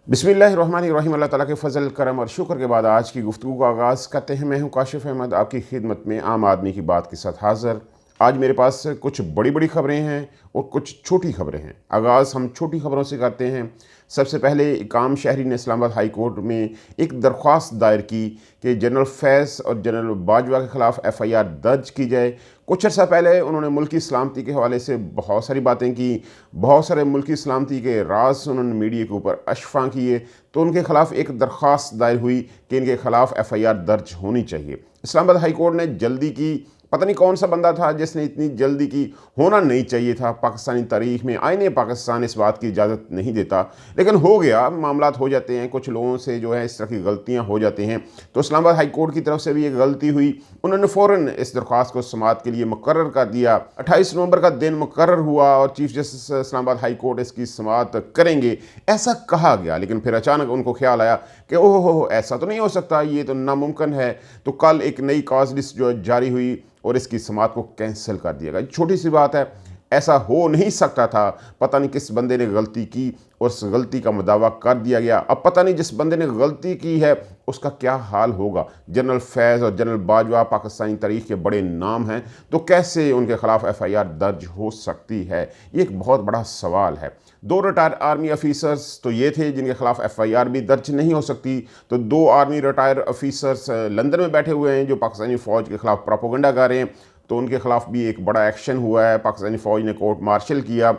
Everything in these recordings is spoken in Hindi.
बिस्मिल्लाहिर्रहमानिर्रहीम। अल्लाह ताला के फ़ज़ल करम और शुक्र के बाद आज की गुफ्तगू का आगाज़ करते हैं। मैं हूँ काशिफ़ अहमद, आपकी खिदमत में आम आदमी की बात के साथ हाज़िर। आज मेरे पास कुछ बड़ी बड़ी ख़बरें हैं और कुछ छोटी ख़बरें हैं। आगाज़ हम छोटी ख़बरों से करते हैं। सबसे पहले एक आम शहरी ने इस्लामाबाद हाई कोर्ट में एक दरख्वास्त दायर की कि जनरल फैज़ और जनरल बाजवा के ख़िलाफ़ FIR दर्ज की जाए। कुछ अर्सा पहले उन्होंने मुल्की सलामती के हवाले से बहुत सारी बातें की, बहुत सारे मुल्की सलामती के राज उन्होंने मीडिया के ऊपर अशफ़ा किए, तो उनके ख़िलाफ़ एक दरख्वास्त दायर हुई कि इनके ख़िलाफ़ FIR दर्ज होनी चाहिए। इस्लामाबाद हाई कोर्ट ने जल्दी की। पता नहीं कौन सा बंदा था जिसने इतनी जल्दी की, होना नहीं चाहिए था। पाकिस्तानी तारीख़ में आईने पाकिस्तान इस बात की इजाज़त नहीं देता, लेकिन हो गया, मामलात हो जाते हैं। कुछ लोगों से जो है इस तरह की गलतियाँ हो जाती हैं। तो इस्लामाबाद हाई कोर्ट की तरफ से भी एक गलती हुई। उन्होंने फ़ौरन इस दरख्वास्त को समाअत के लिए मुकर्रर कर दिया। 28 नवंबर का दिन मुकर्रर हुआ और chief justice Islamabad high court इसकी समाअत करेंगे, ऐसा कहा गया। लेकिन फिर अचानक उनको ख्याल आया कि ओहो, ऐसा तो नहीं हो सकता, ये तो नामुमकिन है। तो कल एक नई कॉज लिस्ट जो जारी हुई और इसकी समाअत को कैंसिल कर दिया गया। छोटी सी बात है, ऐसा हो नहीं सकता था। पता नहीं किस बंदे ने गलती की और उस गलती का मुदावा कर दिया गया। अब पता नहीं जिस बंदे ने गलती की है उसका क्या हाल होगा। जनरल फैज़ और जनरल बाजवा पाकिस्तानी तारीख़ के बड़े नाम हैं, तो कैसे उनके ख़िलाफ़ FIR दर्ज हो सकती है, ये एक बहुत बड़ा सवाल है। 2 रिटायर्ड आर्मी ऑफिसर्स तो ये थे जिनके ख़िलाफ़ FIR भी दर्ज नहीं हो सकती। तो 2 आर्मी रिटायर्ड ऑफिसर्स लंदन में बैठे हुए हैं जो पाकिस्तानी फ़ौज के ख़िलाफ़ प्रोपेगेंडा कर रहे हैं, तो उनके ख़िलाफ़ भी एक बड़ा एक्शन हुआ है। पाकिस्तानी फ़ौज ने कोर्ट मार्शल किया।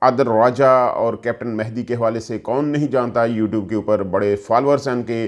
आदिल राजा और कैप्टन मेहदी के हवाले से कौन नहीं जानता, यूट्यूब के ऊपर बड़े फॉलोअर्स हैं उनके,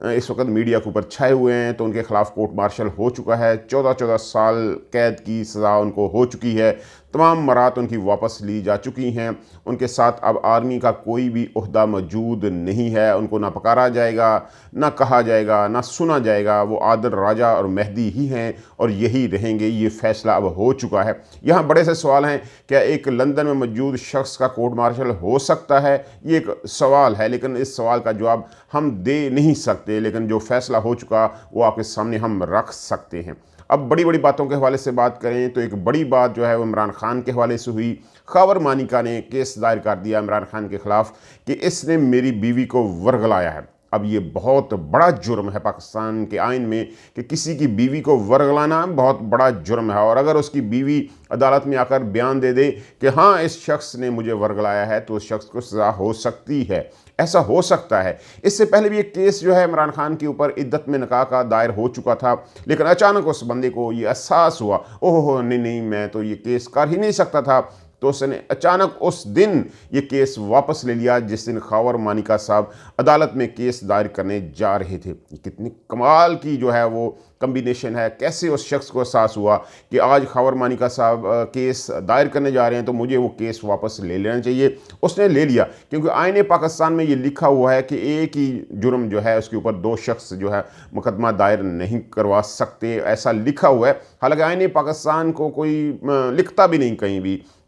इस वक्त मीडिया के ऊपर छाए हुए हैं। तो उनके ख़िलाफ़ कोर्ट मार्शल हो चुका है। 14-14 साल कैद की सज़ा उनको हो चुकी है। तमाम मरात उनकी वापस ली जा चुकी हैं। उनके साथ अब आर्मी का कोई भी ओहदा मौजूद नहीं है। उनको ना पकारा जाएगा, ना कहा जाएगा, ना सुना जाएगा। वो आदिल राजा और मेहदी ही हैं और यही रहेंगे। ये फ़ैसला अब हो चुका है। यहाँ बड़े से सवाल हैं, क्या एक लंदन में मौजूद शख्स का कोर्ट मार्शल हो सकता है? ये एक सवाल है, लेकिन इस सवाल का जवाब हम दे नहीं सकते। लेकिन जो फ़ैसला हो चुका वो आपके सामने हम रख सकते हैं। अब बड़ी बड़ी बातों के हवाले से बात करें तो एक बड़ी बात जो है वो इमरान खान के हवाले से हुई। खबर मानिका ने केस दायर कर दिया इमरान खान के ख़िलाफ़ कि इसने मेरी बीवी को वर्गलाया है। अब ये बहुत बड़ा जुर्म है पाकिस्तान के आइन में कि किसी की बीवी को वर्गलाना बहुत बड़ा जुर्म है। और अगर उसकी बीवी अदालत में आकर बयान दे दे कि हाँ, इस शख्स ने मुझे वर्गलाया है, तो उस शख्स को सज़ा हो सकती है। ऐसा हो सकता है। इससे पहले भी एक केस जो है इमरान खान के ऊपर इद्दत में निकाह का दायर हो चुका था, लेकिन अचानक उस बंदे को ये एहसास हुआ, ओहो नहीं नहीं, मैं तो ये केस कर ही नहीं सकता था। तो उसने अचानक उस दिन ये केस वापस ले लिया जिस दिन खावर मानिका साहब अदालत में केस दायर करने जा रहे थे। कितनी कमाल की जो है वो कम्बिनेशन है। कैसे उस शख्स को एहसास हुआ कि आज खावर मानिका साहब केस दायर करने जा रहे हैं, तो मुझे वो केस वापस ले लेना चाहिए। उसने ले लिया, क्योंकि आईने पाकिस्तान में ये लिखा हुआ है कि एक ही जुर्म जो है उसके ऊपर 2 शख्स जो है मुकदमा दायर नहीं करवा सकते, ऐसा लिखा हुआ है। हालांकि आईने पाकिस्तान को कोई लिखता भी नहीं,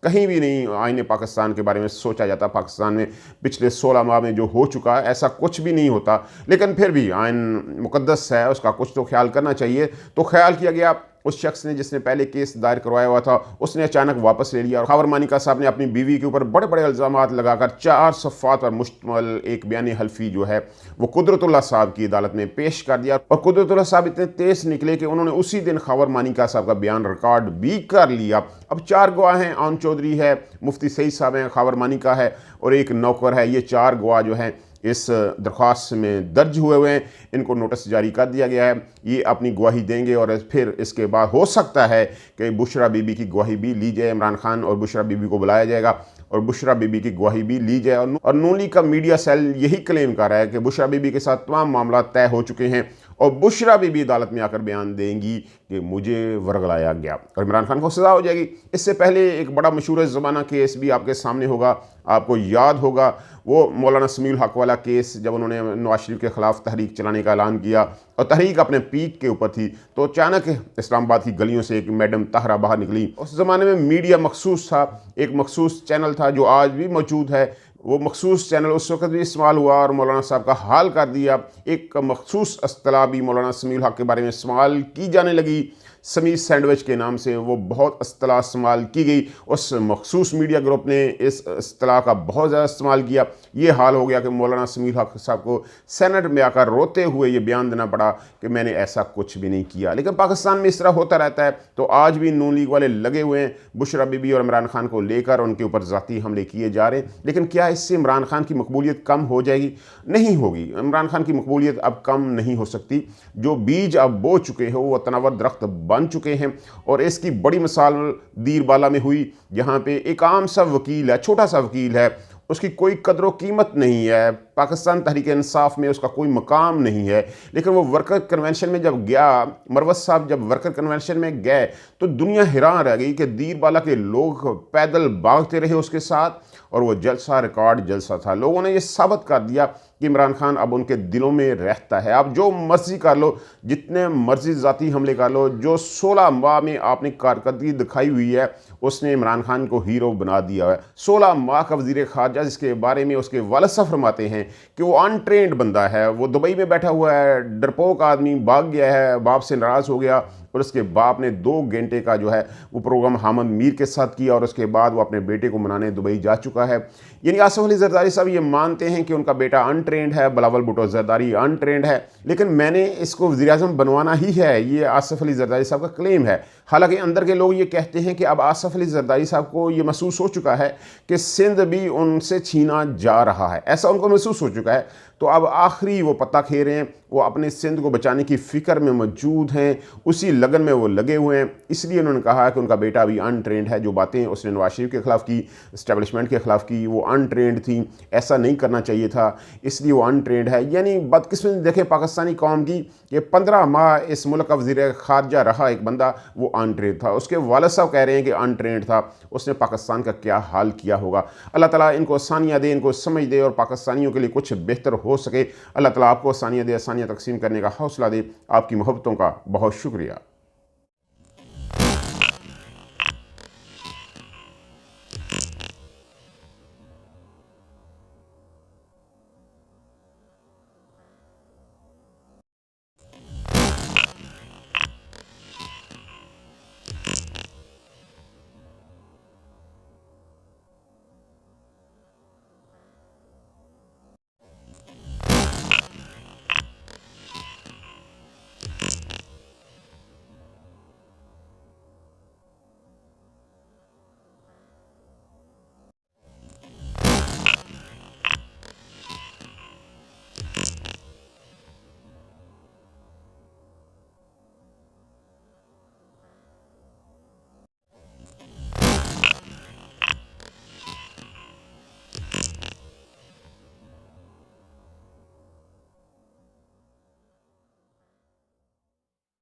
कहीं भी नहीं आईने पाकिस्तान के बारे में सोचा जाता। पाकिस्तान में पिछले 16 माह में जो हो चुका है ऐसा कुछ भी नहीं होता, लेकिन फिर भी आइन मुकद्दस है, उसका कुछ तो ख्याल करना चाहिए। तो ख्याल किया गया। उस शख्स ने जिसने पहले केस दायर करवाया हुआ था उसने अचानक वापस ले लिया और खावर मानिका साहब ने अपनी बीवी के ऊपर बड़े बड़े इल्ज़ामात लगाकर 4 सफ़ात पर मुश्तमल एक बयान हल्फी जो है वो कुदरतुल्लाह साहब की अदालत में पेश कर दिया। और कुदरतुल्लाह साहब इतने तेज़ निकले कि उन्होंने उसी दिन खावर मानिका साहब का बयान रिकॉर्ड भी कर लिया। अब 4 गवाह हैं, आन चौधरी है, मुफ्ती सईद साहब हैं, खावर मानिका है और एक नौकर है। ये 4 गवाह जो हैं इस दरख्वास्त में दर्ज हुए हैं। इनको नोटिस जारी कर दिया गया है, ये अपनी गवाही देंगे और फिर इसके बाद हो सकता है कि बुशरा बीबी की गवाही भी ली जाए। इमरान खान और बुशरा बीबी को बुलाया जाएगा और बुशरा बीबी की गवाही भी ली जाए। और नून लीग का मीडिया सेल यही क्लेम कर रहा है कि बुशरा बीबी के साथ तमाम मामला तय हो चुके हैं और बुशरा बीबी अदालत में आकर बयान देंगी कि मुझे वर्गलाया गया और इमरान खान को सज़ा हो जाएगी। इससे पहले एक बड़ा मशहूर ज़माना केस भी आपके सामने होगा, आपको याद होगा वो मौलाना समीउल हक वाला केस, जब उन्होंने नवाज शरीफ के ख़िलाफ़ तहरीक चलाने का ऐलान किया और तहरीक अपने पीक के ऊपर थी, तो अचानक इस्लामाबाद की गलियों से एक मैडम ताहरा बाहर निकली। उस ज़माने में मीडिया मखसूस था, एक मखसूस चैनल था जो आज भी मौजूद है। वो मखसूस चैनल उस वक्त भी इस्तेमाल हुआ और मौलाना साहब का हाल कर दिया। एक मखसूस असतलाह भी मौलाना समीउल हक के बारे में इस्तेमाल की जाने लगी। समीर सैंडविच के नाम से वो बहुत असतला इस्तेमाल की गई। उस मखसूस मीडिया ग्रुप ने इस असतला का बहुत ज़्यादा इस्तेमाल किया। ये हाल हो गया कि मौलाना समीर हक साहब को सेनेट में आकर रोते हुए ये बयान देना पड़ा कि मैंने ऐसा कुछ भी नहीं किया। लेकिन पाकिस्तान में इस तरह होता रहता है। तो आज भी नून लीग वाले लगे हुए हैं बुशरा बीबी और इमरान खान को लेकर, उनके ऊपर ज़ाती हमले किए जा रहे हैं। लेकिन क्या इससे इमरान खान की मकबूलियत कम हो जाएगी? नहीं होगी। इमरान खान की मकबूलियत अब कम नहीं हो सकती। जो बीज अब बो चुके हैं वो तनावर दरख्त बन चुके हैं। और इसकी बड़ी मिसाल दीरबाला में हुई, जहाँ पे एक आम सा वकील है, छोटा सा वकील है, उसकी कोई कदर व कीमत नहीं है, पाकिस्तान तहरीक इंसाफ में उसका कोई मकाम नहीं है। लेकिन वो वर्कर कन्वेंशन में जब गया, मरवत साहब जब वर्कर कन्वेंशन में गए तो दुनिया हैरान रह गई कि दीरबाला के लोग पैदल भागते रहे उसके साथ, और वो जलसा रिकॉर्ड जलसा था। लोगों ने ये साबित कर दिया कि इमरान खान अब उनके दिलों में रहता है। आप जो मर्जी कर लो, जितने मर्जी ज़ाती हमले कर लो, जो 16 माह में आपने कारकर्दगी दिखाई हुई है उसने इमरान खान को हीरो बना दिया है। 16 माह का वज़ीर ख़ारजा, जिसके बारे में उसके वालिद साहब फरमाते हैं कि वो अनट्रेंड बंदा है, वो दुबई में बैठा हुआ है, डरपोक आदमी, भाग गया है, बाप से नाराज़ हो गया, और उसके बाप ने 2 घंटे का जो है वो प्रोग्राम हामद मीर के साथ किया, और उसके बाद वो अपने बेटे को मनाने दुबई जा चुका है। यानी आसिफ अली जरदारी साहब ये मानते हैं कि उनका बेटा अनट्रेंड है, बिलावल भुट्टो जरदारी अनट्रेंड है, लेकिन मैंने इसको वज़ीर-ए-आज़म बनवाना ही है, ये आसिफ अली जरदारी साहब का क्लेम है। हालांकि अंदर के लोग ये कहते हैं कि अब आसिफ अली जरदारी साहब को ये महसूस हो चुका है कि सिंध भी उनसे छीना जा रहा है, ऐसा उनको महसूस हो चुका है। तो अब आखिरी वो पत्ता खे रहे हैं, वो अपने सिंध को बचाने की फ़िक्र में मौजूद हैं, उसी लगन में वो लगे हुए हैं। इसलिए उन्होंने कहा कि उनका बेटा अभी अनट्रेंड है। जो बातें उसने नवाज शरीफ के ख़िलाफ़ की, इस्टेब्लिशमेंट के ख़िलाफ़ की, वो अनट्रेंड थी, ऐसा नहीं करना चाहिए था, इसलिए वो अनट्रेंड है। यानी बदकिस्मती देखें पाकिस्तानी कौम की कि 15 माह इस मुल्क का वज़ीर ख़ारजा रहा एक बंदा, वो अनट्रेंड था। उसके वालिद साहब कह रहे हैं कि अनट्रेंड था, उसने पाकिस्तान का क्या हाल किया होगा। अल्लाह ताला इनको आसानियाँ दे, इनको समझ दे, और पाकिस्तानियों के लिए कुछ बेहतर हो सके। अल्लाह ताला आपको आसानियाँ दे, आसानियाँ तकसीम करने का हौसला दे। आपकी मोहब्बतों का बहुत शुक्रिया।